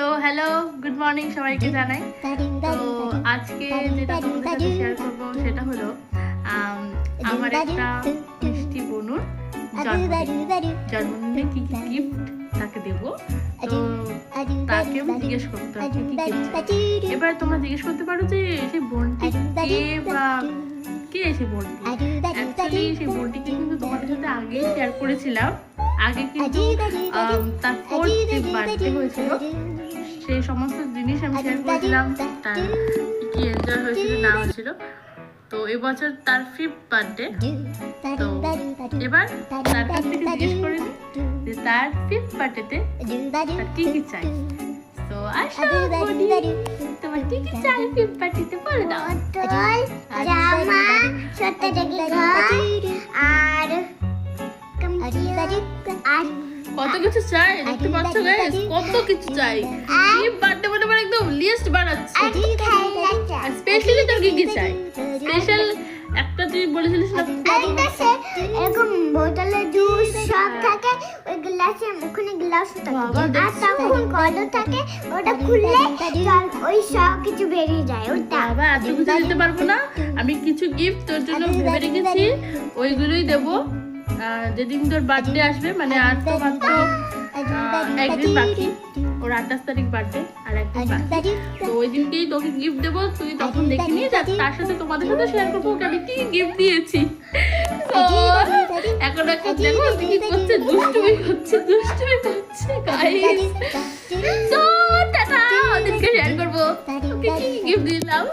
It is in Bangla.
তো হ্যালো গুড মর্নিং সবাইকে জানাই। তো আজকে যেটা তোমাদের সাথে শেয়ার করবো সেটা হলো আমার একটা মিষ্টি বোনুর জন্মদিনে কি কি গিফট তাকে দেবো। তো তাকে আমি জিজ্ঞেস করতে হবে কি গিফট। এবার তোমরা জিজ্ঞেস করতে পারো যে সেই বোনটি কে বা কে সেই বোনটি। অ্যাকচুয়ালি সেই বোনটিকে কিন্তু তোমাদের সাথে আগে শেয়ার করেছিলাম। আগে কিন্তু তার 4th বার্থডে হয়েছিল, সেই সমস্ত জিনিস আমি শেয়ার করেছিলাম, তার কি এনজয় হয়েছিল না হয়েছিল। তো এবছর তার 5th বার্থডে। তো এবার তার কাছ থেকে জিজ্ঞেস করে নিই যে তার 5th বার্থডেতে তার কি কি চাই। তো আসো বলি, তোমার কি কি চাই 5th বার্থডেতে বলে দাও। জামা, ছোট থেকে ঘর আর আর কত কিছু চাই দেখতে পাচ্ছ গাইস, কত কিছু চাই। এই বার্থডে মানে মানে একদম লিস্ট বানাচ্ছে। আর স্পেশালি তোর কি কি চাই? স্পেশাল একটা তুই বলেছিলিস না, একটা সে এরকম বোতলে জুস সব থাকে, ওই গ্লাসে ওখানে গ্লাস থাকে আর তখন কলম থাকে, ওটা খুললে জল ওই সব কিছু বেরিয়ে যায়। ওটা বাবা এত কিছু দিতে পারবো না, আমি কিছু গিফট তোর জন্য ভেবে রেখেছি, ওইগুলোই দেবো যেদিন তোর বার্থডে আসবে। মানে আজ তো মাত্র একদিন বাকি, ওর 28 তারিখ বার্থডে আর একদিন বাকি। তো ওই দিনকেই তোকে গিফট দেবো, তুই তখন দেখে নিয়ে যা, তার সাথে তোমাদের সাথে শেয়ার করবো ওকে আমি কি গিফট দিয়েছি। তো এখন একটা দেখো কি করছে, দুষ্টুমি করছে গাইস। তো টাটা, ওদেরকে শেয়ার করবো ওকে কি গিফট দিলাম।